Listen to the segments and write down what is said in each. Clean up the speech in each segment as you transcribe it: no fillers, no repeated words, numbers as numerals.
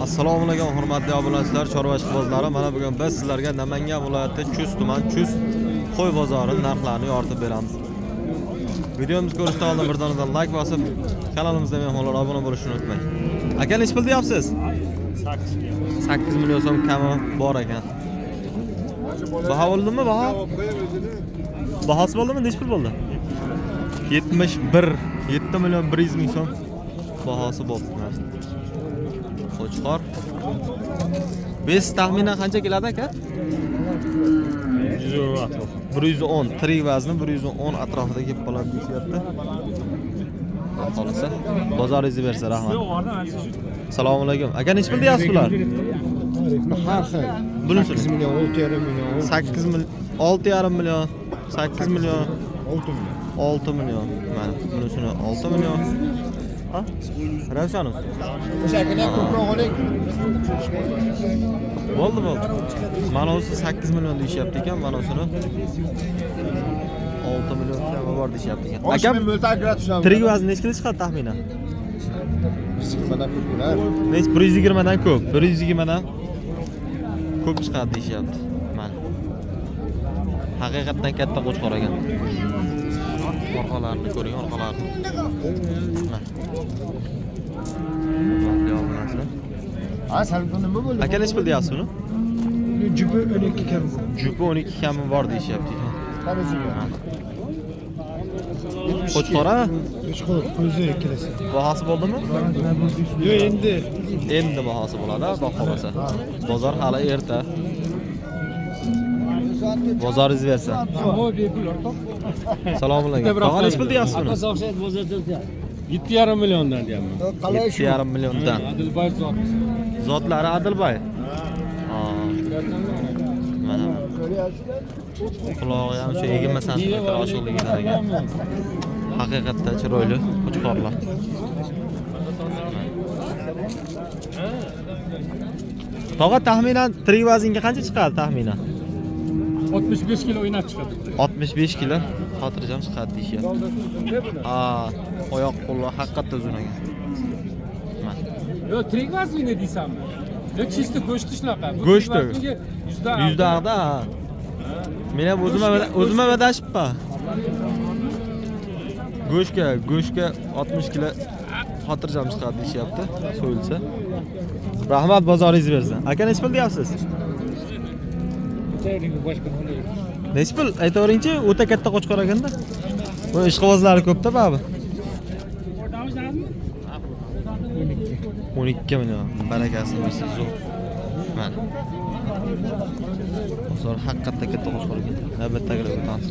Assalomu alaykum hurmatli obunachilar, chorva ishqibozlari. Mana bugun biz sizlarga Namangan viloyati Chust tuman Chust qo'y bozori narxlarini yoritib beramiz. Videomizni ko'rishdan oldin birdan like bosib, kanalimizga mehmonlar obuna bo'lishni unutmang. Aka, nech pul deyapsiz? 8 million so'm kami bor ekan. Baho bo'ldimi, baho? Bahosi bo'ldimi, nech pul bo'ldi? 7 million 100 ming so'm bahosi bo'ldi. Qo'chqor. Bes taxminan qancha keladi aka? 110. Tirik vazni 110 atrofida kelib qoladi deyapti. Qolsa bozoringizni bersa rahmat. Assalomu alaykum. Aka, nech pul deyapsiz bular? Har xil. Bunisi 8 million, 6,5 million. 8 million, 6,5 million, 8 million, 6 million. 6 million. Mana bunisini 6 million. Ha? Ravshanus. O'shakini ko'proq oling. Bo'ldi. Mana o'zi 8 million deyapti ekan, mana o'sini 6 million kami bor deyapti ekan. Aka, Men mo'lta ajratisham. tirik vazn nech kilo chiqadi taxminan? 120 dan ko'p bo'lar. Nech 120 dan ko'p, 120 dan ko'p chiqadi deyapti. Mana. Haqiqatan katta qo'chqor ekan. Orqalarini ko'ring, orqalarini. Mana. Ha, salonda nima bo'ldi? Aka, nech pul deyapsiz buni? Jupi 12 kam. Jupi 12 kami bor deyapti ekan. Qarachiga. Qo'chqora? Qo'chqor ko'zi ikkalasi. Bahosi bo'ldimi? Yo'q, Endi bahosi bo'ladi, xudo xolasa. Bozor hali erta. Bozoringiz bersa. Assalomu alaykum. Tog'a nech pul deyapsiz buni? 7,5 milliondan deyapman. Qalay shu? 7,5 milliondan. Adilbay zot. Zotlari Adilbay. Mana. Qulog'i ham shu 20 santimetr oshiqligidan ekan. Haqiqatda chiroyli qo'chqorlar. Tog'a taxminan tirik vaznga qancha chiqadi taxminan? 65 kilo o'ynab chiqadi. 65 kilo xotirjam chiqadi deyapti. Oyoq qo'llar haqiqatda uzun ekan. Mana. Yo, tirik vaznini deysanmi? Yo, chisti go'shti shunaqa. Go'shti. Yuzda. Yuzdag'da. Men ham o'zim adashibman. Go'shga 60 kilo xotirjam chiqadi deyapti, so'yilsa. Rahmat, bozoringiz bersin. Aka, nech pul deyapsiz? Nech pul? Aytavering-chi, o'ta katta qo'chqor ekanda. Bu ishqibozlari ko'p-da, babi. 12 million. Barakasi bersin, zo'r. Mana. Bozor haqiqatda katta qo'chqor ekan. Navbatdagilar o'tamiz.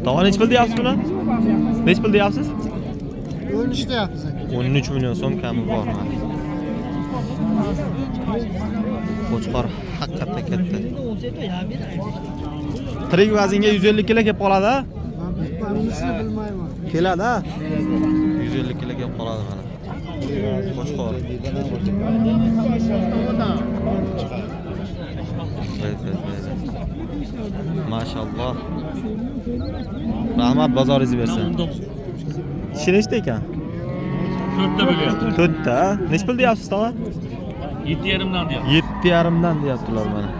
Tog'a nech pul deyapsiz buni? Nech pul deyapsiz? 13 deyapmiz aka. 13 million so'm kami bor. Qo'chqor haqiqatda katta. Tirik vaznga 150 kilo kelib qoladi. Unisini bilmayman. Keladi. 150 kilo kelib qoladi mana. Qo'chqor. Mashalloh. Rahmat, bozoringiz bersin. Kishi nechta ekan? 4ta bo'lyapti. 4ta. Nech pul deyapsiz tog'a? 7,5 dan deyapti. 7,5 dan deyaptilar mana.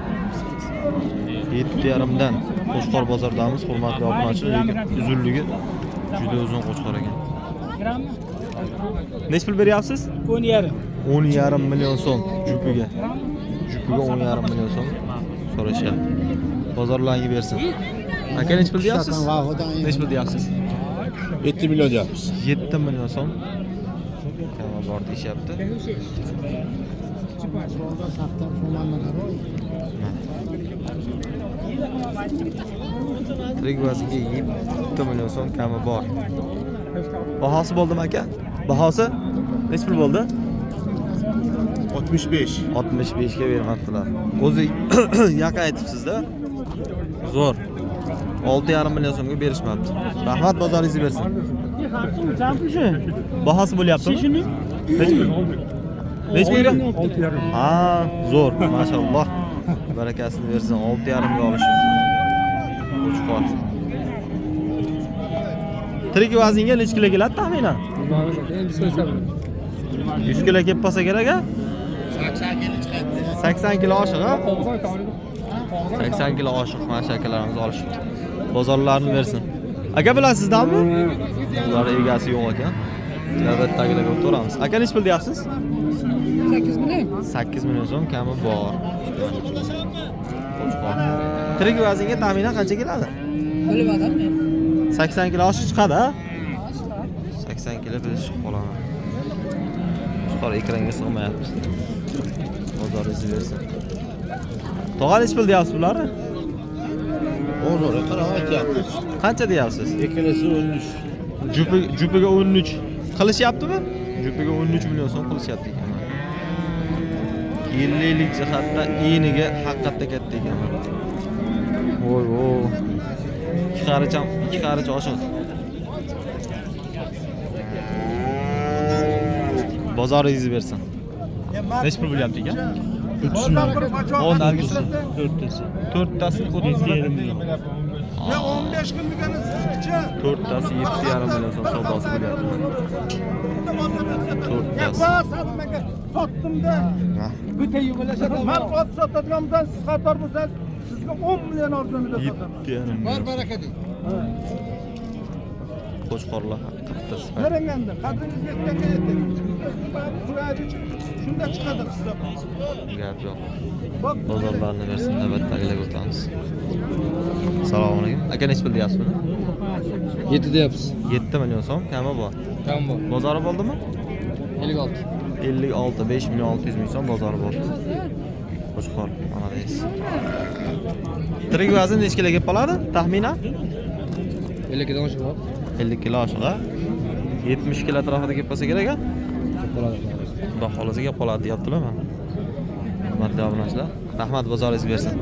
7,5 dan. Qo'chqor bozordamiz, hurmatli obunachilar. Uzunligi juda uzun qo'chqor ekan. Nech pul beryapsiz? 10,5. 10,5 million so'm jupiga. Jupiga 10,5 million so'm so'rashyapti. Bozorlarga bersin. Aka, nech pul deyapsiz? Nech pul deyapsiz? 7 million deyapmiz. 7 million so'm. Kama bor deyapti. Tirik vaznga 7 million so'm kami bor. Bahosi bo'ldimi aka? Bahosi nech pul bo'ldi? 65. 65 ga bermoqdilar. O'zi yaqin aytibsiz-da. Zo'r. 6,5 million so'mga berishmabdi. Rahmat, bozoringizni bersin. Bahosi bo'lyaptimi? Nech pul? Nech pulga? 6,5. Ha, zo'r, mashalloh. Barakasini bersin. 6,5 ga olishibdi. Qo'chqor. Tirik vaznga nech kilo keladi taxminan? 100 kilo kelib qolsa kerak a? 80 kilo oshiq a? 80 kilo oshiq mana shu akalarimiz olishibdi. Bozorlarini bersin. Aka bilasizmi? Ular egasi yo'q ekan. Navbatdagilarga o'tiramiz. Aka nech pul deyapsiz? 8 million. 8 million so'm kami bor. Tirik vaznga taxminan qancha keladi? Bilmadim. 80 kilo oshiq chiqadi a? 80 kilo biz chiqib qolaman. Yuqori ekranga sig'mayapti. Bozoringizni bersin. Tog'a nech pul deyapsiz bularni? 10 lira qarab aytyapmiz. Qancha deyapsiz? Ikkalasi 13. Jupiga 13 qilishyaptimi? Jupiga 13 million so'm qilishyapti ekan. Yillik jihatdan eniga haqiqatda katta ekan. Voy voy. Ikki qarich oshiq. Bozoringizni bersin. Nech pul bo'lyapti ekan? 300 million. O nargisi 4tasi. 4tasi 7,5 million. Ya 15 gün dükkanı sizce. 4tasi 7,5 million so'm savdosi bo'lyapti. 4tasi. Sattım ben. Sattım da. Bütün yuvalaşa mal ot satacağımdan siz katar mısınız? Sizge 10 milyon arzunu da satarım. 7,5 Var million. bereket. Qo'chqorlar haqida. Nerengende? Kadrınız yetkenge yetek. Şunda çıkardık size. Gap yo'q. Bozorlarni bersin, navbatdagilarga o'tamiz. Assalomu alaykum. Aka nech pul deyapsiz buni? 7 deyapsiz. 7 million so'm kami bor. Tam bor. Bozori bo'ldimi? 56. 56 5 million 600 ming so'm bozori bor. Qo'chqor, mana deysiz. Tirik vazn nech kilo kelib qoladi? Taxminan 50 kilodan oshiq bor. 50 kilo oshiq. 70 kilo atrofida kelib qolsa kerak a? Bo'ladi. Xudo xolasa kelib qoladi deyaptilar-mi? Hurmatli obunachilar, rahmat, bozoringiz bersin.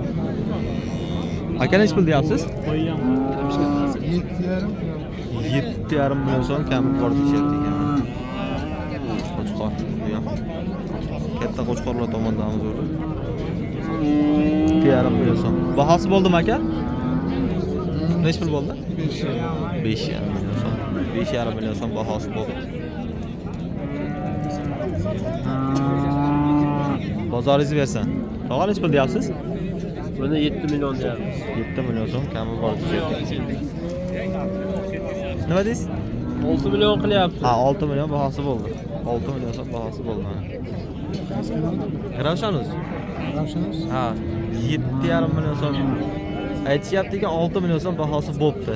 Aka nech pul deyapsiz? 7,5 million so'm kami bor deyapti ekan. Qo'chqor, bu ham katta qo'chqorlar tomonidan o'zi. 7,5 million so'm. Bahosi bo'ldimi aka? Nech pul bo'ldi? 5,5 million so'm. 5,5 million so'm bahosi bo'ldi. Bozoringizni bersin. Tog'a nech pul deyapsiz? Buni 7 million deyapmiz. 7 million so'm kami bor deyapti. Nima deysiz? 6 million qilyapti. Ha, 6 million bahosi bo'ldi. 6 million so'm bahosi bo'ldi mana. Ravshanuz? Ravshanuz? Ha, 7,5 million so'm. Aytishyapti ekan 6 million so'm bahosi bo'libdi.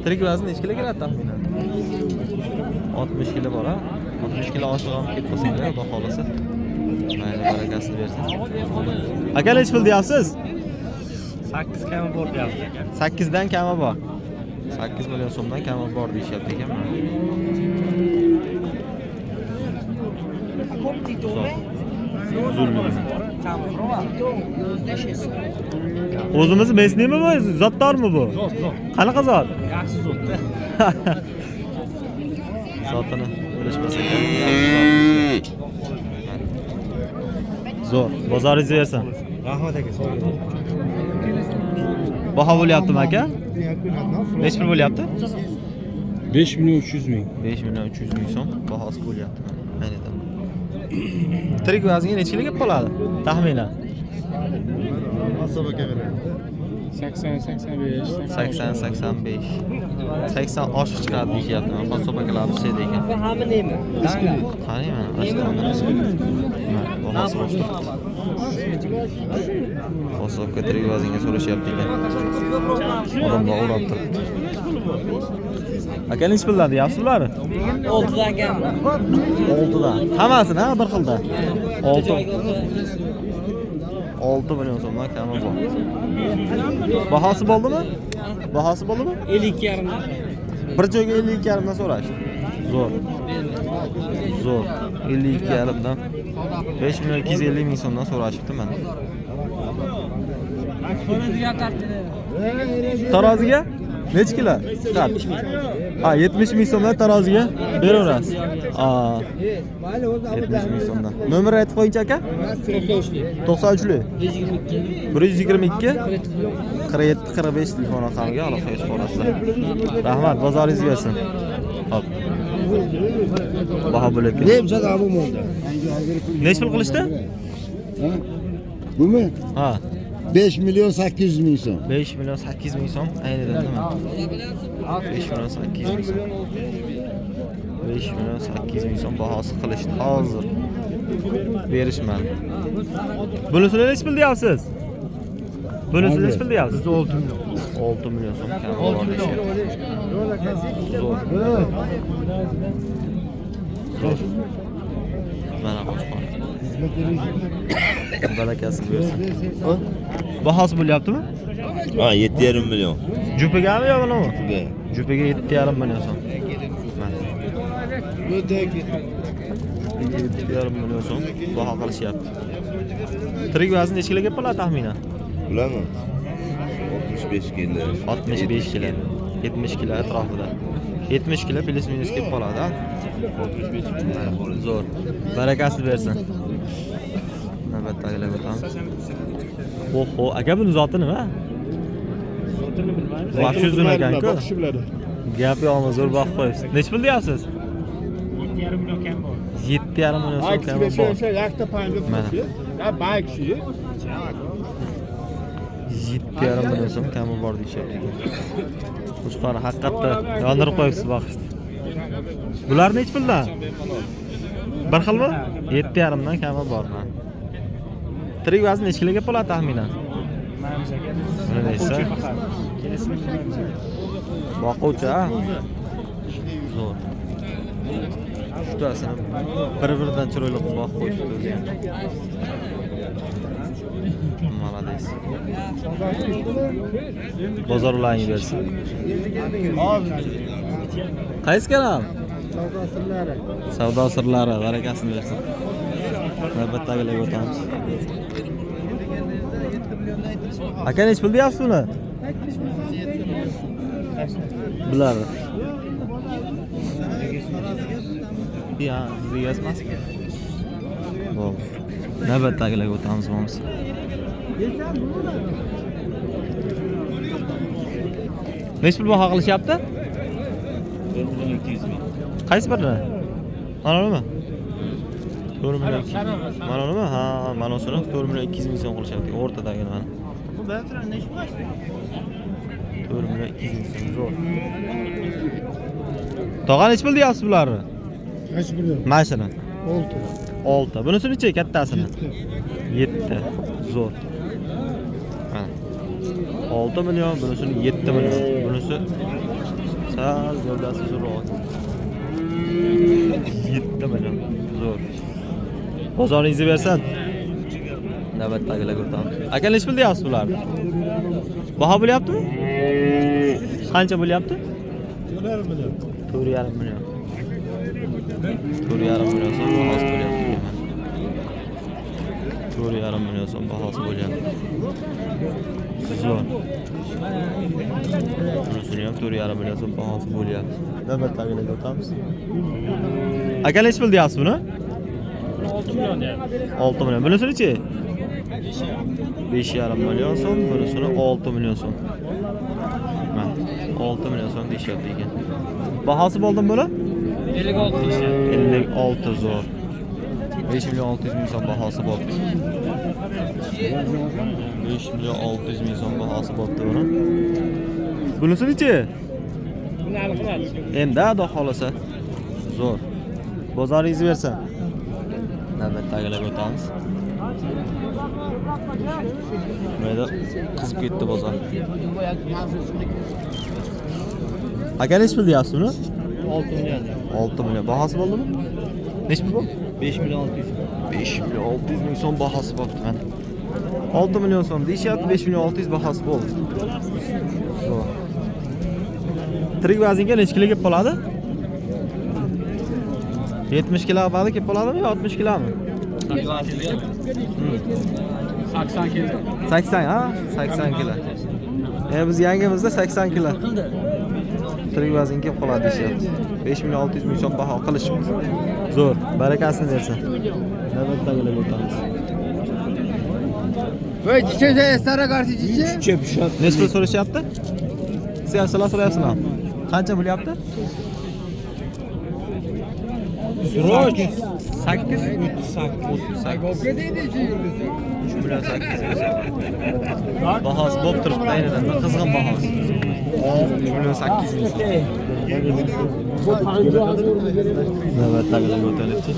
Tirik vazn nech kilo keladi taxminan? 60 kilo bor, ha? 60 kilo oshiq ham kelib qolsa kerak, xudo xolasa. Mayli, barakasini bersin. Aka nech pul deyapsiz? 8 kami bor deyapti. 8 dan kami bor. 8 million so'mdan kami bor deyishyapti ekan mana. O'zimiz mesniymi bu? Zotdormi bu? Zot. Qanaqa zot? Yaxshi zotda. Zotini bilishmasa kerak. Zo'r. Bozoringizni bersin. Rahmat aka. Baho bo'lyaptimi aka? Nech pul bo'lyapti? 5 million 300 ming. 5 million 300 ming so'm bahosi bo'lyapti. Aynan. Tirik vazniga necha kilo kelib qoladi? Taxminan. 80-85. 80-85. 80 oshiq chiqadi deyapti. Xonsob akalarimiz şey ekan. Hamma nima? Qarang mana, bahosi boshqa. Xonsobga tirik vaznga so'rashyapti ekan. Odamlar o'rab turibdi. Aka nech puldan deyapsiz bularni? 6dan kam. 6dan. Hammasini ha bir xilda. 6 million so'mdan kami bor. Bahosi bo'ldimi? Bahosi bo'ldimi? 52,5. Bir joyga 52,5 dan so'rashdi. Zo'r. Zo'r. 52,5 dan 5 million 250 ming so'mdan so'rashibdi mana. Taroziga necha kilo? Chiqadi. Ha, 70 ming so'mdan taroziga beraverasiz. Ha. 70 ming so'mdan. Nomer aytib qo'yingchi aka? 93lik. 122 47 45 telefon raqamiga aloqaga chiqasizlar. Rahmat, bozoringiz bersin. Hop. Baho bo'lyapti. Ne yapacağız abi bu oldu? Necha pul qilishdi? Ha? Bu mu? Ha. 5 milyon 800 bin son. 5 million 800 ming so'm aynidan nima? 5 million 800 ming so'm. 5 million 800 ming so'm bahosi qilishdi hozir. Berishmadi. Bunisini necha pul deyapsiz? Bunisini necha pul deyapsiz? 6 million. 6 million so'm kam bor deyapti. Zo'r. Zo'r. Mana qo'shqor. Barakasi bersin. Bahosi bo'lyaptimi? Ha 7,5 milyon. Jupigami yo bunimi? Jupiga. Jupiga 7,5 million so'm. Mana. 7,5 million so'm baho qilishyapti. Tirik vazn necha kiloga bo'ladi taxminan? Bilaman. 65 kilo. 65 kilo. 70 kilo atrofida. 70 kilo plus minus kelib qoladi, ha? 65 kilo. Zo'r. Barakasi bersin. Navbatdagilarga o'tamiz. Oho, aka buni zoti nima? Zotini bilmaymiz. Vaqti uzun ekan-ku. Boqishi biladi. Gap yo'qmi, zo'r vaqt qo'yibsiz. Necha pul deyapsiz? 7,5 million kam bor. 7,5 million so'm kam bor. Yakta payında Mana. Ya bay kişi. 7,5 million so'm kami bor deyishyapti. Qo'shqor haqiqatda yondirib qo'yibsiz vaqtni. Bular necha puldan? Bir xilmi? 7,5 dan kami bor. Tirik vazn necha kiloga bo'ladi taxminan? Mana deysiz. Boquvchi, ha? Zo'r. Uchtasini bir-biridan chiroyli qilib boqib qo'yishdi o'zi. Malades. Bozor ulangi bersin. Qaysi kanal? Savdo sirlari, barakasini bersin. Navbatdagilarga o'tamiz. Aka necha pul deyapsiz uni? Bular. Ya, deyapsiz. Bo'p. Navbatdagilarga o'tamiz bo'lmasa. Necha pul baho qilishyapti? 1,200,000. Qaysi birini? Mana nima? 4 million. Mana nima? Ha, mana shuni 4 million 200 ming so'm qilishyapti. O'rtadagi mana. Bu baytran necha pul? 4 million 200 ming so'm zo'r. Tog'a necha pul deyapsiz bularni? Kaç milyon? Mana shuni. 6. 6. Bunisi necha kattasini? 7. Zo'r. Mana. 6 million, bunisini 7 million. Bunisi sal gavdasi zo'roq. 7 million. Zo'r. Bozoringizni bersin. Navbatdagilarga o'tamiz. Aka necha pul deyapsiz bularni? Baho bo'lyaptimi? Qancha bo'lyapti? 4,5 million. 4,5 million. 4,5 million so'm bahosi bo'lyapti. 4,5 million so'm bahosi bo'lyapti. Zo'r. Bunisini ham 4,5 million so'm bahosi bo'lyapti. Navbatdagilarga o'tamiz. Aka necha pul deyapsiz buni? 6 million deyapti. 6 million. Bunisini-chi? 5,5 million so'm, bunisini 6 million so'm. Mana 6 million so'm deyishyapti ekan. Bahosi bo'ldimi buni? 56 deyapti. 56 zo'r. 5 million 600 ming so'm bahosi bo'ldi. 5 million 600 ming so'm bahosi bo'ldi buni. Bunisini-chi? Buni hal qilamiz. Endi xudo xolasa. Zo'r. Bozoringizni bersin. Navbatdagilarga o'tamiz. Mana qizib ketdi bozor. Aka necha pul deyapsiz uni? 6 million. 6 million. Bahosi bo'ldimi? Necha pul bu? 5 million 600. 5 million 600 ming so'm bahosi bo'ldi mana. 6 million so'm deyishyapti, 5 million 600 bahosi bo'ldi. Zo'r. Tirik vaznga necha kilo kelib qoladi? 70 kilo bali kelib qoladimi yo 60 kilomi? 80 kilo. 80 ha? 80 kilo. Biz yangimizda 80 kilo. Tirik vazn kelib qoladi deyapti. 5 million 600 ming so'm baho qilishibdi. Zo'r, barakasini bersin. Navbatdagilarga o'tamiz. Voy çiçeğe sara karşı çiçeğe. Necha pul so'rashyapti? Siz so'rayapsizlar. Qancha bo'lyapti? Roch. 8 38. 3 million 800 bahosi bo'lib turibdi aynidan qizg'in bahosi 3 million 800 navbatdagilarga o'taylikchi.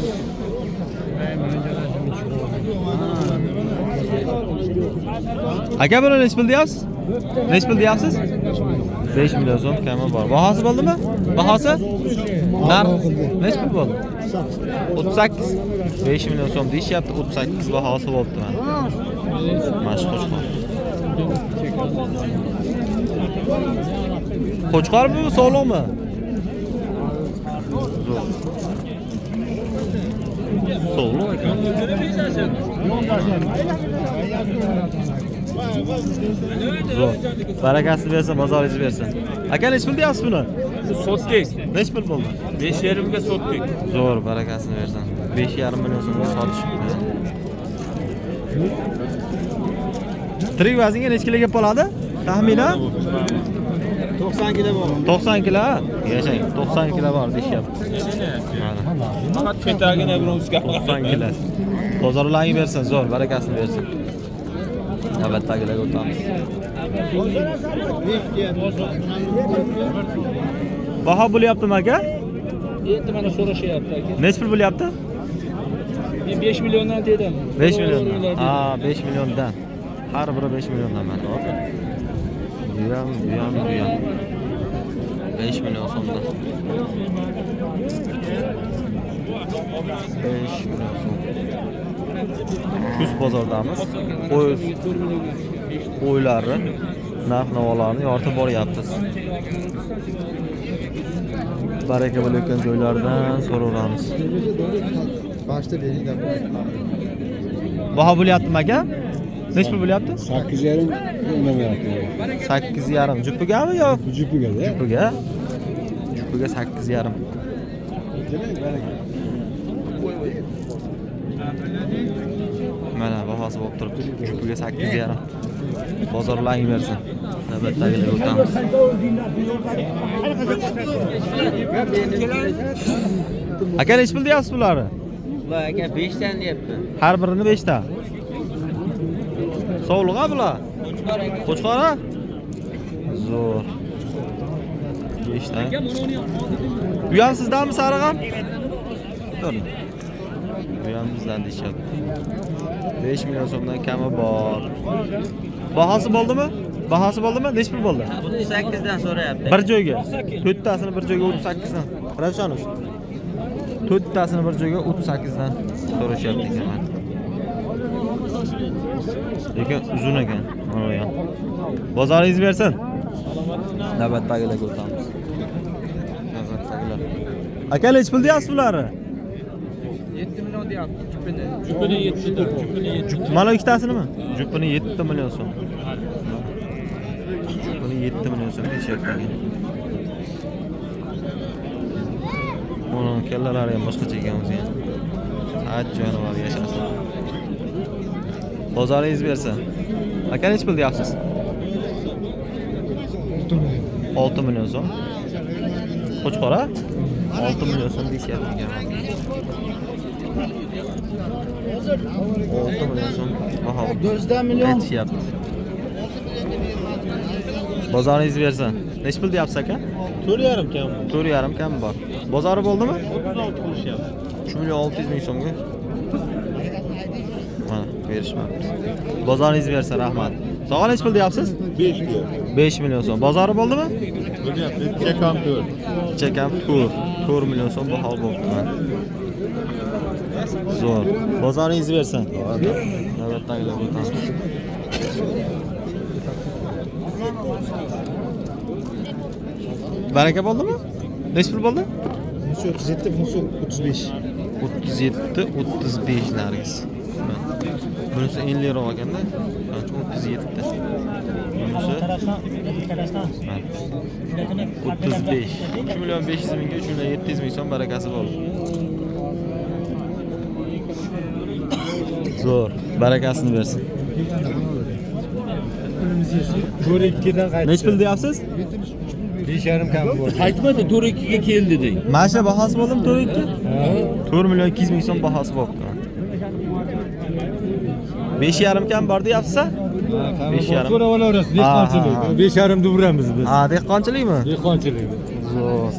Aka buni nech pul deyapsiz? Nech pul deyapsiz? 5 million so'm kami bor. Bahosi bo'ldimi? Bahosi? Nech pul bo'ldi? 38. 5 million so'm deyishyapti, 38 bahosi bo'libdi mana. Mashhur qo'chqor. Qo'chqor bu sog'liqmi? Zo'r. Sog'liq ekan. Zo'r. Barakasini bersin, bozoringiz bersin. Aka nech pul deyapsiz buni? Sotdik. Nech pul bo'ldi? 5,5 ga sotdik. Zo'r, barakasini bersin. 5,5 million so'mga sotishibdi. Tirik vaznga nech kiloga qoladi? Taxminan 90 kilo bor. 90 kilo. Yashang, 90 kilo bor deyapti. Mana. Faqat petagina bilan ustiga 90 kilo. Bozorlarga bersin, zo'r, barakasini bersin. Navbatdagilarga o'tamiz. Baho bo'lyaptimi aka? Endi mana so'rashyapti aka. Nech pul bo'lyapti? Men 5 milliondan dedim. 5 milliondan. Ha, 5 milliondan. Har biri 5 milliondan mana. Bu ham. 5 million so'mdan. 5 million so'm. Kuz bozordamiz. Qo'ylari, narx-navolarni yoritib boryapmiz. Baraka bo'layotgan joylardan so'raveramiz. Başta beni de Baho bo'lyaptimi aka? Nech pul bo'lyapti? 8,5 ödemayapti. 8,5. Jupigami yo? Jupiga da. Jupiga. Jupiga 8,5. Mana bahosi bo'lib turibdi. Jupiga 8,5. Bozorlarga bersin. Navbatdagilarga o'tamiz. Aka nech pul deyapsiz bularni? Bular aka 5 dan deyapti. Har birini 5 ta. Sovliq-a bular? Qo'chqor-a? Zo'r. 5 ta. Bu ham sizdanmi sarig'am? Ko'ring. Bu ham bizdan deyishyapti. 5 million so'mdan kami bor. Bahosi bo'ldimi? Bahosi bo'ldimi? Nech pul bo'ldi? 38 dan so'rayapti. Bir joyga. 4 tasini bir joyga 38 dan. Ravshanush. 4 tasini bir joyga 38 dan so'rashyapti ekan mana. Lekin uzun ekan. Mana bu ham. Bozoringiz bersin. Navbatdagilarga o'tamiz. Navbatdagilar. Aka nech pul deyapsiz bularni? 7 million deyapti. Jupini 7. Mana ikkitasinimi? Jupini 7 million so'm. Jupini 7 million so'm deyishyapti. Onun kellalari ham boshqacha ekan o'zi ham. Ajjonivor yashasin. Bozoringiz bersin. Aka nech pul deyapsiz? 6 million so'm. Qo'chqor-a? 6 million so'm deyishyapti ekan. 6 million so'm baho. 9 million. Aytishyapti. Bozoringiz bersin. Nech pul deyapsiz aka? 4,5 kam. 4,5 kam bor. Bozori bo'ldimi? 3 million 600 ming so'mga. Mana berishmabdi. Bozoringiz bersin, rahmat. Sog'a nech pul deyapsiz? 5 million. 5 million so'm. Bozori bo'ldimi? Bo'lyapti. Chekam 4. Chekam 4 million so'm baho bo'libdi mana. Zo'r. Bozoringiz bersin. Navbatdagilar o'tamiz. Baraka bo'ldimi? Nech pul bo'ldi? 37, 35. 37, 35 nargis. Bunisi enliroq ekanda. 37 ta. Bunisi 35. 3 million 500 mingga 3 million 700 ming so'm barakasi bo'ldi. Zo'r, barakasini bersin. 4,2 dan qaytdi. Nech pul deyapsiz? 5,5 kam bo'ldi. Qaytmadi, 4-2 ga keldi deng. Mana shu bahasi bo'ldimi 4.2? 4 million 200 ming so'm bahasi bo'pti. 5,5 kam bor deyapsiz-a? 5,5. So'raverasiz, dehqonchilik. 5,5 duramiz biz. Ha, dehqonchilikmi? Dehqonchilik. Zo'r.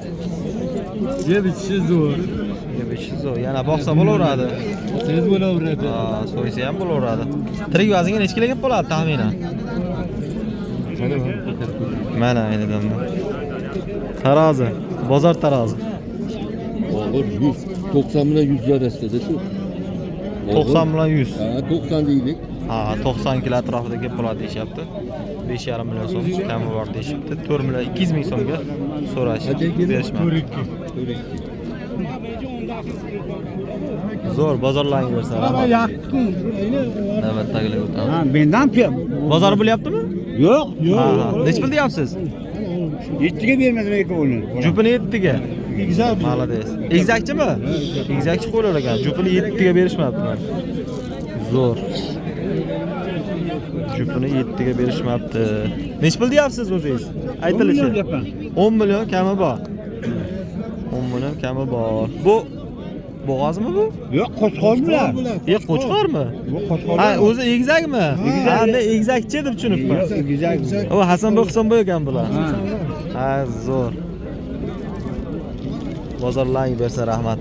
Yeb ichishi zo'r. Zo'r. Yana boqsa bo'laveradi. Tez bo'laveradi. Ha, so'ysa ham bo'laveradi. Tirik vaznga necha kilogram bo'ladi taxminan? Mana ayni damda. Tarozi, bozor tarozi. Og'ir 100, 90 bilan 100 arasida shu. 90 bilan 100. Ha, 90 deylik. Ha, 90 kilo atrofida gap bo'ladi deyapti. 5,5 million so'm kami bor deyapti. 4 million 200 ming so'mga so'rashdi. Berishmadi. Zo'r bozorlarga bersa. Yaqin. Navbatdagilar o'tamiz. Ha, mendan piyam. Bozor bo'lyaptimi? Yo'q, Ha, necha pul deyapsiz? 7 ga bermadim ekan uni. Jupini 7 ga. Exact. Malades. Egzakchimi? Egzakchi qo'ylar ekan. Jupini 7 ga berishmabdi mana. Zo'r. Jupini 7 ga berishmabdi. Necha pul deyapsiz o'zingiz? Aytilishi. 10 million kami bor. 10 million kami bor. Bu bo'g'ozmi bu? Yo'q, qo'chqor bilan. Qo'chqormi? Bu qo'chqor. Ha, o'zi egzakmi? Ha, men egzakchi deb tushunibman. Exact. O, Hasanboy Husanboy ekan bular. Ha, zo'r. Bozorlarga bersa rahmat.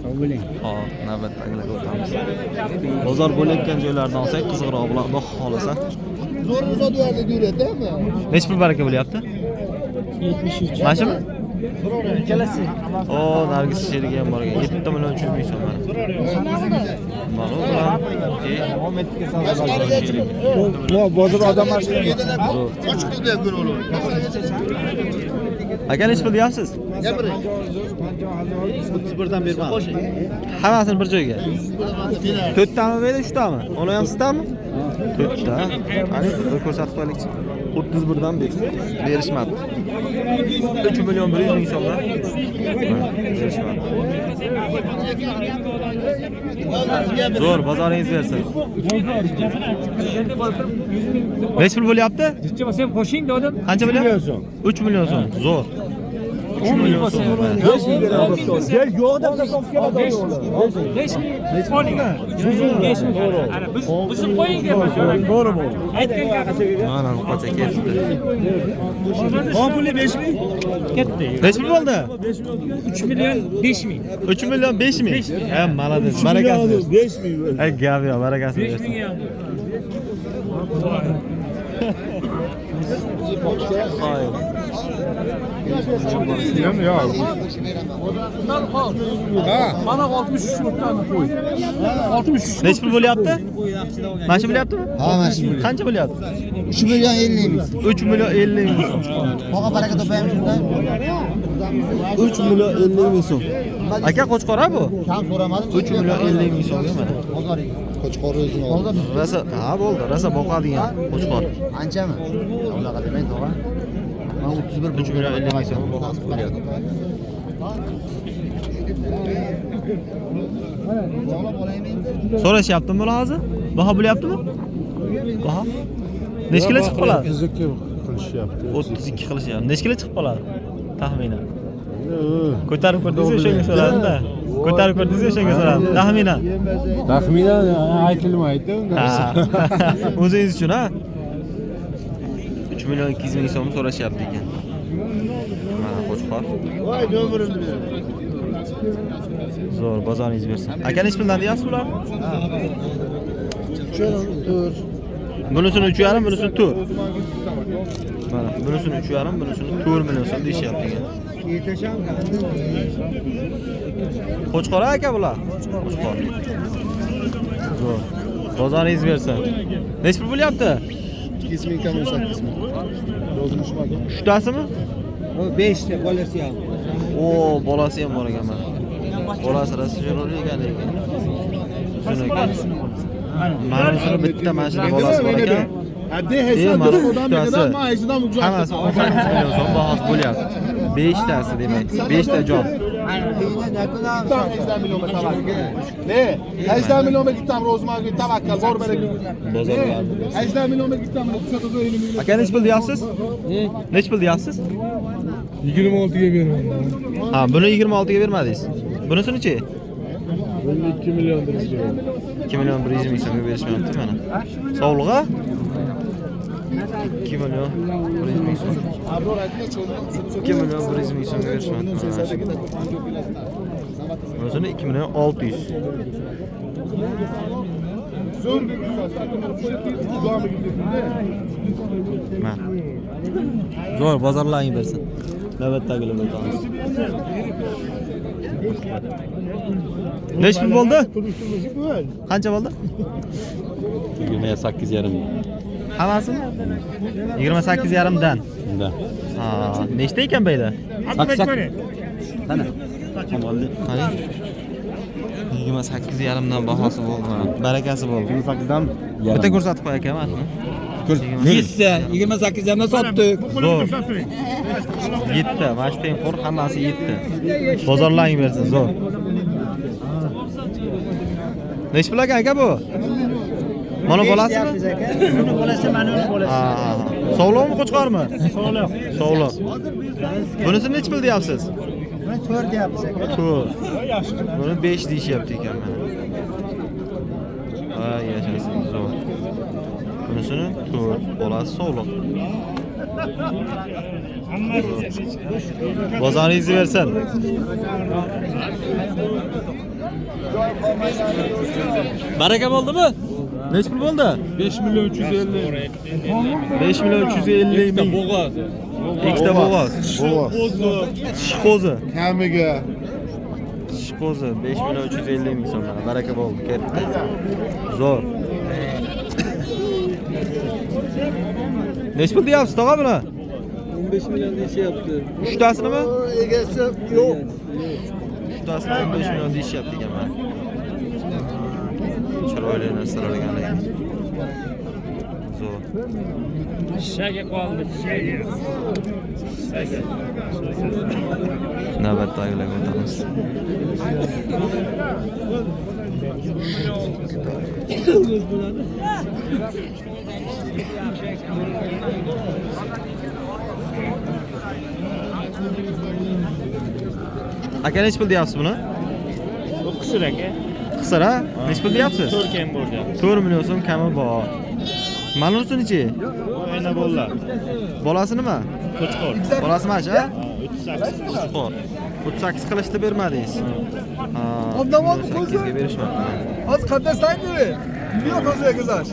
Sog' bo'ling. Hop, navbatdagilarga o'tamiz. Bozor bo'layotgan joylardan olsak qiziqroq bo'ladi, xudo xolasa. Zo'r zo'rlarni ko'radimi? Necha pul baraka bo'lyapti? 73. Mana shumi? Ikkalasi. O, Nargis sherigi ham bor ekan. 7 million 300 ming so'm mana. Mana bu bilan Bozor odamlar aka necha pul deyapsiz? 31dan bermadi. Hammasini bir joyga. 4 tami berdi, 3 tami? Uni ham sizdami? 4 ta. Qani, bir ko'rsatib qo'yaylik. 31 dan berishmadi. 3 million 100 ming so'mdan berishmadi. Zo'r, bozoringiz bersin. Necha pul bo'lyapti? Necha bo'lsa ham qo'shing dedim. Qancha bo'lyapti? 3 million so'm. Zo'r. 3 million so'm. 5 ming oling. 5 ming. Ana bizni qo'ying deyapman. To'g'rimi? Aytgan gapim. Mana bu qocha ketdi. Qobuli 5 ming. Ketdi. Necha pul bo'ldi? 3 million 5 ming. 3 million 5 ming. Ha, malades. Barakasi bersin. 5 ming. Ay, gap yo'q, barakasi 5 bersin. ming ham. Hoy. Mana 63 o'tdan qo'y. 63. Necha pul bo'lyapti? Mana shu bo'lyaptimi? Ha, mana shu. Qancha bo'lyapti? 3 million 50 ming. 3 million 50 ming so'm. Qo'qa baraka topaymiz shundan. 3 million 50 ming so'm. Aka qo'chqora bu? Kam so'ramadim. 3 million 50 ming so'mga mana. Qo'chqor o'zini oldi. Rasa, ha bo'ldi. Rasa boqadigan qo'chqor. Anchami? Unaqa demang, tog'a. Mana 31 3 million 50 ming so'm. So'rashyaptimi bular hozir? Baho bo'lyaptimi? Baho? Necha kilo chiqib qoladi? 32 qilishyapti. 32 qilishyapti. Necha kilo chiqib qoladi? Taxminan. Ko'tarib ko'rdingiz o'shanga so'radim-da. Ko'tarib ko'rdingiz o'shanga so'radim. Taxminan. Taxminan aytilmaydi. Ha. O'zingiz uchun ha? 3 million 200 ming so'm so'rashyapti ekan. Mana qo'chqor. Voy, nomerimni ber. Zo'r, bozoringiz bersin. Aka necha puldan deyapsiz bular? Bunisini 3,5, bunisini 4. Mana, bunisini 3,5, bunisini 4 million so'm deyishyapti ekan. Qo'chqor aka bular? Qo'chqor. Zo'r. Bozoringiz bersin. Necha pul bo'lyapti? 2 ming kam 8 ming. Rozmushmadi. Uchtasimi? 5 ta bolasi ham. O, bolasi ham bor ekan mana. Bolasi rasijolor ekan lekin. Shuni ekan. Mana shuni bitta mashina bolasi bor ekan. Haddi hesab mana qilib odamga uchtasi. nima aytishdan Hammasi 18 million so'm bahosi bo'lyapti. 5 tasi demak, 5 ta jon. Gittim 80 milyon tabakkal. Ne? 80 milyon gittim rozmar bir tabakkal. Bor berek. Bozorlar. 80 milyon gittim. Kuşata da 50 milyon. Aka nech pul deyapsiz? Nech pul deyapsiz? 26'ya veriyorum. Ha, buni 26 ga bermadingiz. Bunisini-chi? 2 milyon istiyor. 2 milyon 100 ming so'mga berishmayapti mana. Sog'lig'i? 2 milyon 100 ming so'm. 2 milyon 100 ming so'mga berishmayapti. O'zini 2 milyon 600. Zo'r. Mana. Zo'r bozorlaring bersin. Navbatdagilar o'tamiz. Nech pul bo'ldi? Qancha bo'ldi? 28,5. Hammasini? 28,5 dan. Da. Ha, nechta ekan bayda? 8. Qani? Qani? 28,5 dan bahosi bo'ldi mana. Barakasi bo'ldi. 28 dan. Bitta ko'rsatib qo'y aka mana. 28 dan sotdik. Zo'r. 7. Mana shu tengqur hammasi 7. Bozorlaring bersin, zo'r. Nech pul aka bu? Mana bolasimi? Buni bolasi, mana buni bolasi. Ha. Sog'liqmi, qo'chqormi? Sog'liq. Sog'liq. Bunisini nech pul deyapsiz? Buni 4 deyapmiz aka. 4. Buni 5 deyishyapti ekan mana. Ha, yashaysin, zo'r. Bunisini 4, bolasi sog'liq. Bozoringizni bersin. Baraka bo'ldimi? Nech pul bo'ldi? 5 milyon 350. 5 milyon 350 ming. Bo'g'oz. Ikkita bo'g'oz. Shiko'zi. Kamiga. Shiko'zi 5 milyon 350 ming so'm. Baraka bo'ldi, ketdi. Zo'r. Nech pul deyapsiz tog'a buni? 15 milyon deyishyapti. Uchtasinimi? Egasi yo'q. Uchtasini 15 milyon deyishyapti ekan mana. Chiroyli narsalar ekan. Zo'r. Shaga qoldi, shaga. Navbatdagilarga o'tamiz. Aka nech pul deyapsiz buni? Qisir aka. Qisir ha? Nech pul deyapsiz? 4 kam bo'ldi. 4 million so'm kami bor. Manusinichi? Oyna bo'ldi. Bolasi nima? Qo'chqor. Bolasi macha? 38. Qo'chqor. 38 qilishda bermadingiz. Ha. Odamni qo'lga berishmabdi. Az qadasaydi. Yo'q o'ziga guzash.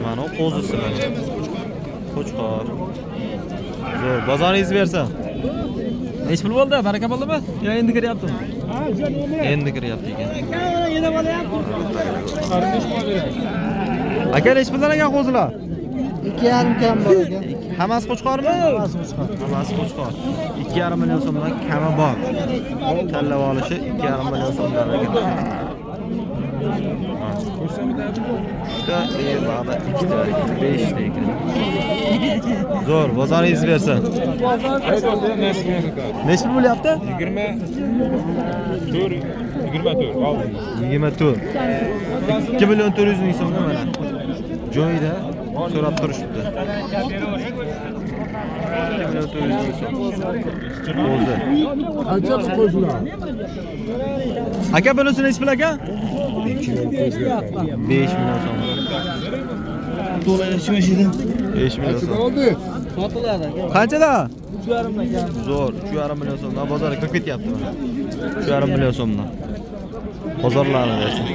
Mana o qo'zisi mana. Qo'chqor. Zo'r, bozoringizni bersin. Nech pul bo'ldi? Baraka bo'ldimi? Yo endi kiryaptimi? Ha, endi kiryapti ekan. Yana bo'lyapti. Aka nech puldan ekan qo'zilar? 2,5 kam bor ekan. Hammasi qo'chqormi? Hammasi qo'chqor. Hammasi qo'chqor. 2,5 million so'mdan kami bor. Tanlab olishi 2,5 million so'mdan ekan. Uchta, ba'da 2ta, 5 ta ekan. Zo'r, bozoringizni bersin. Nech pul bo'lyapti? 24. 24. 2 million 400 ming so'mga mana. Joyida so'rab turishibdi. 2 million 400 ming so'm. O'zi. Qancha qo'shlar? Aka bunisi nech pul aka? 5 million so'm. To'lashib edi. 5 million so'm. Oldi. Sotiladi aka. Qanchada? 3,5 million. Zo'r, 3,5 million so'mdan bozorga kirib ketyapti mana. 3,5 million so'mdan. Bozorlarni bersin.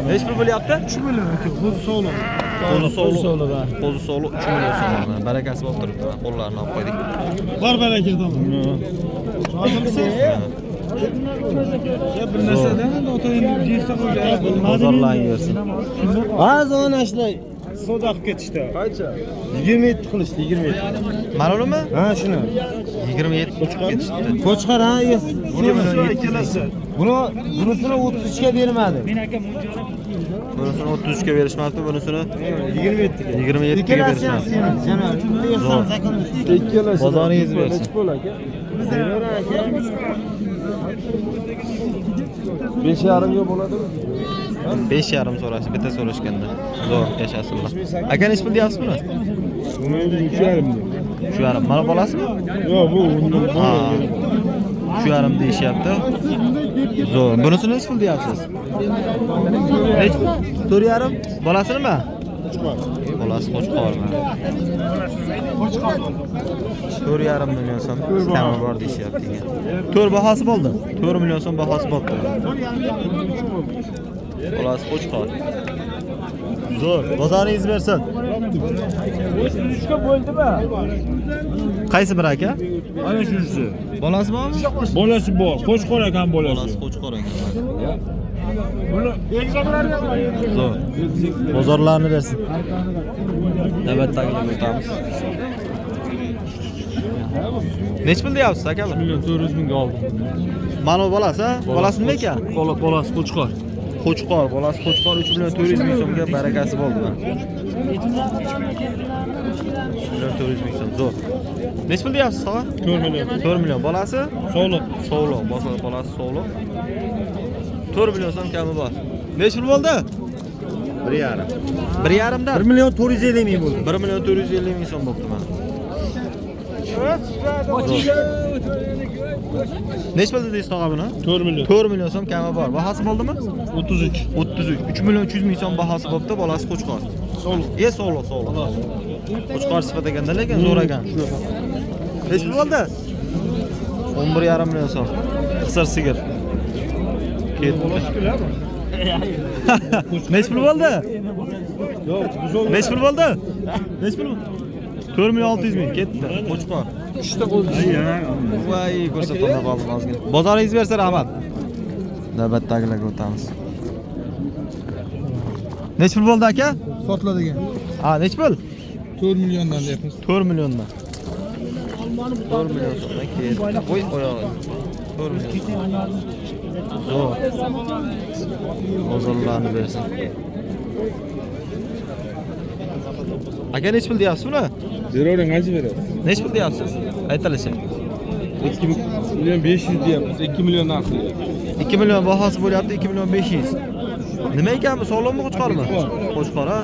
Nech pul bo'lyapti? 3 million aka. Qo'zi sog'liq. Qo'zi sog'liq 3 million so'm. Barakasi bo'lib turibdi. Qo'llarini olib qo'ydik. Bor baraka to'g'ri. Hozirmisiz? Bir narsadan ota endi yechta qo'ygan. Bozorlarni bersin. Ba'zi ana shular savdo qilib ketishdi. Qancha? 27 qilishdi, 27. Mana unimi? Ha, shuni. 27 ketishdi. Qo'chqar ha, bunisini 33 ga bermadi. Bunisini 33 ga berishmabdi, bunisini 27 ga. 27 ga berishmabdi. Bozoringiz bersin. 5,5 ga bo'ladimi? 5,5 so'rash, bitta so'rashganda. Zo'r, yashasizlar. Aka nech pul deyapsiz buni? Buni endi 3,5 deydi. Shu yarim. Mana bolasimi? Yo'q, bu undan Ha. Shu yarim deyishyapti. Zo'r. Bunisini nech pul deyapsiz? Nech pul? 4,5. Bolasi nima? Bolasi qo'chqormi? 4,5 million so'm kami bor deyishyapti. 4 bahosi bo'ldi. 4 million so'm bahosi bo'ldi. Bolasi qo'chqor. Zo'r. Bozoringiz bersin. 3 ga bo'ldimi? Qaysi bir aka? Ana shunisi. Bolasi bormi? Bolasi bor, qo'chqor ekan bolasi. Bolasi qo'chqor ekan. Buni egzaminlarga Zo'r. Bozorlarni bersin. Navbatdagiga o'tamiz. Nech pul deyapsiz aka? 1,4 mingga oldim. Mana bu bolasi, ha? Bolasi nima ekan? Bolasi qo'chqor. Qo'chqor, bolasi qo'chqor 3,4 ming so'mga barakasi bo'ldi. 3,4 ming so'm. Zo'r. Nech pul deyapsiz, tog'a? 4 million. 4 million. Bolasi? Sog'liq. Sog'liq. Bolasi sog'liq. 4 million so'm kami bor. Nech pul bo'ldi? 1,5. 1,5 dan 1 million 450 ming bo'ldi. 1 million 450 ming so'm bo'libdi mana. Nech pul dedingiz tog'a buni? 4 million. 4 million so'm kami bor. Bahasi bo'ldimi? 33. 33. 3 million 300 ming so'm bahasi bo'pti. Bolasi qo'chqor. Sog'liq. Sog'liq. Qo'chqor sifat ekanda, lekin zo'r ekan. Nech pul bo'ldi? 11,5 million so'm. Qisir sigir. Ketdi. Nech pul bo'ldi? Yo'q, buzov. Nech pul bo'ldi? Nech pul? 4 million 600 ming ketdi. Qo'chqor. Ishda qo'ydi. Voy, ko'rsatolmay qoldim ozgina. Bozoringiz bersa rahmat. Navbatdagilarga o'tamiz. Nech pul bo'ldi aka? Sotiladigan. Ha, nech pul? 4 milliondan deyapmiz. 4 milliondan. 4 million so'mdan ketdi. Qo'y oyog'i. 4 million. Zo'r. Bozorlarni bersin. Aka nech pul deyapsiz buni? Beravering, qancha berasiz? Nech pul deyapsiz? Aytalishi. 2 million 500 deyapmiz. 2 million narxi. 2 million bahosi bo'lyapti, 2 million 500. Nima ekan bu? Sog'lommi, qo'chqormi? Qo'chqor, ha?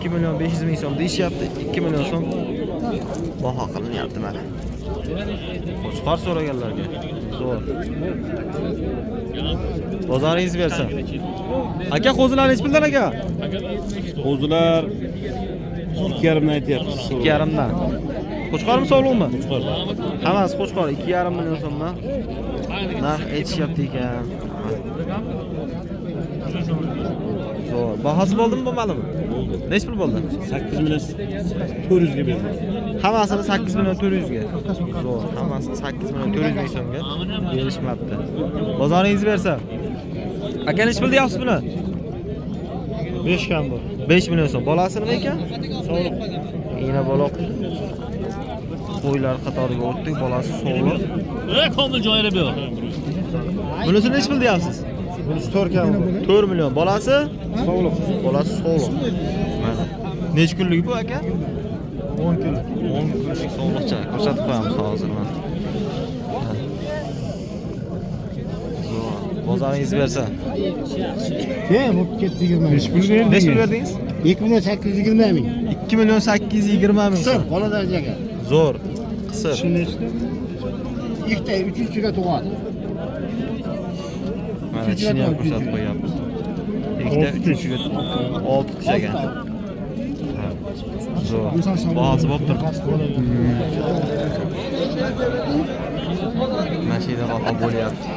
2 million 500 ming so'm deyishyapti. 2 million so'm baho qilinyapti mana. Qo'chqor so'raganlarga. Zo'r. Bozoringiz bersin. Aka, qo'zilar nech puldan aka? Qo'zilar 2,5 dan aytyapmiz. 2,5 dan. Qo'chqormi, sog'liqmi? Hammasi qo'chqor, 2,5 million so'mdan. Narx aytishyapti ekan. Zo'r. Bahosi bo'ldimi, bo'lmadimi? Bo'ldi. Nech pul bo'ldi? 8 million 400 ga berdim. Hammasini 8 million 400 ga. Zo'r. Hammasini 8 million 400 ming so'mga berishmabdi. Bozoringiz bersa. Aka nech pul deyapsiz buni? 5 kam bor. 5 million so'm. Bolasi nima ekan? Sog'liq. Ina baloq. Qo'ylar qatoriga o'tdik, bolasi sog'liq. Komil joyida bu. Bunisi nech pul deyapsiz? Bunisi 4 kam bor. 4 million. Bolasi? Sog'liq. Bolasi sog'liq. Mana. Nech kunlik bu aka? 10 kunlik. 10 kunlik sog'liqcha. Ko'rsatib qo'yamiz hozir mana. Bozoringiz bersa. Bu ketdi 20 ming. Nech pul berdingiz? Nech pul berdingiz? 2 million 820 ming. 2 million 820 ming so'm. Bola darajaga. Zo'r. Qisir. Ikkita, uchinchiga tug'adi. Mana chini ham ko'rsatib qo'yapmiz. Ikkita, uchinchiga 6 tishagan. Zo'r. Bahosi bo'lib turibdi. Mashina baho bo'lyapti.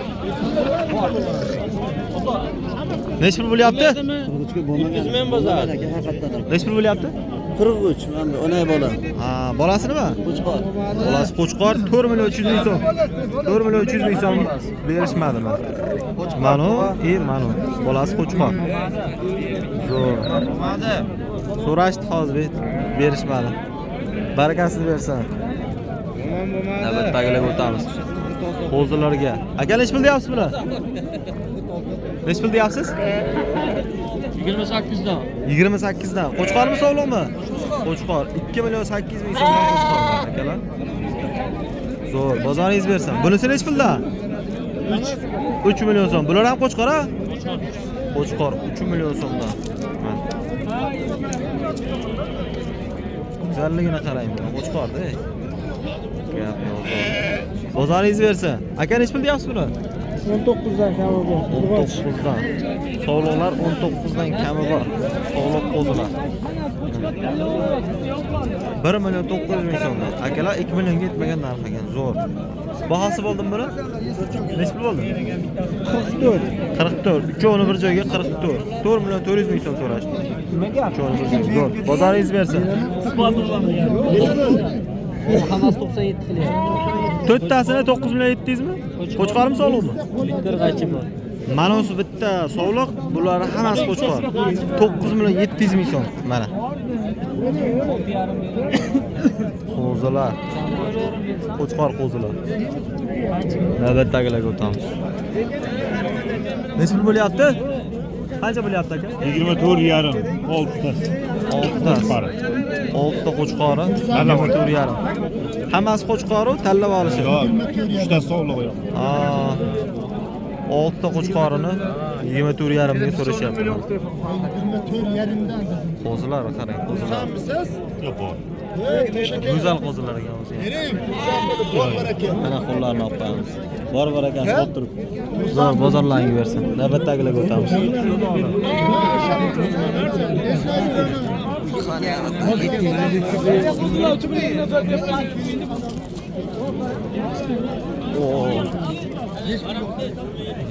Nech pul bo'lyapti? Men bozor. Nech pul bo'lyapti? 43 mana ona bola. Ha, bolasi nima? Qo'chqor. Bolasi qo'chqor 4 million 300 ming so'm. 4 million 300 ming so'm berishmadi mana. Mana, mana. Bolasi qo'chqor. Zo'r. So'rashdi hozir berishmadi. Barakasini bersin. Navbatdagilarga o'tamiz. Qo'zilarga. Aka nech pul deyapsiz buni? Nech pul deyapsiz? 28 dan. 28 dan. Qo'chqormi sog'liqmi? Qo'chqor 2 million 800 ming so'mdan qo'chqor akalar. Zo'r, bozoringiz bersin. Bunisi nech puldan? 3 million so'm. Bular ham qo'chqor a? Qo'chqor 3 million so'mdan. Güzelligini qarang, qo'chqorda. Gap yo'q. Bozoringiz bersin. Aka nech pul deyapsiz buni? 19 dan kami bor. 19 dan. Sog'liqlar 19 dan kami bor. Sog'liq qo'zilar. 1 million 900 ming so'mdan. Akalar 2 millionga yetmagan narx ekan. Zo'r. Bahasi bo'ldimi buni? Nech pul bo'ldi? 44. 44. Uchovini bir joyga 44. 4 million 400 ming so'm so'rashdi. Nimaga? Uchovini bir joyga. Zo'r. Bozoringiz bersin. Hammasi 97 qilyapti. 4 tasini 9 million 700 mi? Qo'chqormi sog'liqmi? Qirg'achi bor. Mana o'si bitta sog'liq, bular hammasi qo'chqor. 9 million 700 ming so'm mana. Qo'zilar. Qo'chqor qo'zilar. Navbatdagilarga o'tamiz. Nech pul bo'lyapti? Qancha bo'lyapti aka? 24,5 oltita. 6 ta. 6 ta qo'chqori, 24,5. Hammasi qo'chqori, tanlab olishi. Yo'q, 3 ta sog'liq yo'q. 6 ta qo'chqorini 24,5 mingga so'rashyapti. Qo'zilar qarang, qo'zilar. Yo'q. Go'zal qo'zilar ekan o'zi. Mana qo'llarni olib qo'yamiz. Bor barakasi olib turib. Zo'r bozorlarga bersin. Navbatdagilarga o'tamiz.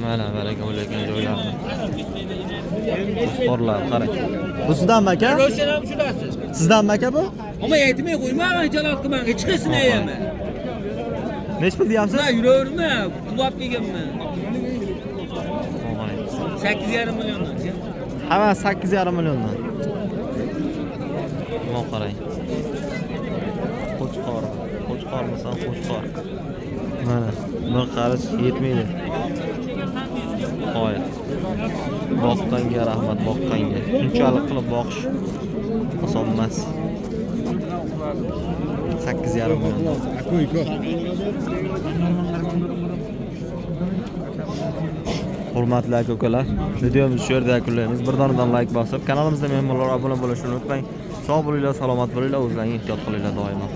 Mana baraka bo'layotgan joylarni. Qo'rlar qarang. Bu sizdanmi aka? Sizdanmi aka bu? Ama aytmay qo'yma, jalol qilmang. Hech qaysini aytma. Nech pul deyapsiz? Ha, yuraverma. Quvab kelganman. 8,5 milliondan. Hamma 8,5 milliondan. Mana qarang. Qo'chqor. Qo'chqormisan, qo'chqor. Mana, bir qarich yetmaydi. Qo'y. Boqqanga rahmat, boqqanga. Shunchalik qilib boqish oson emas. 8,5 million. Hurmatli aka-ukalar, videomizni shu yerda yakunlaymiz. Bir donadan like bosib, kanalimizga mehmonlar obuna bo'lishni unutmang. Sog' bo'linglar, salomat bo'linglar, o'zlaringiz ehtiyot qilinglar doimo.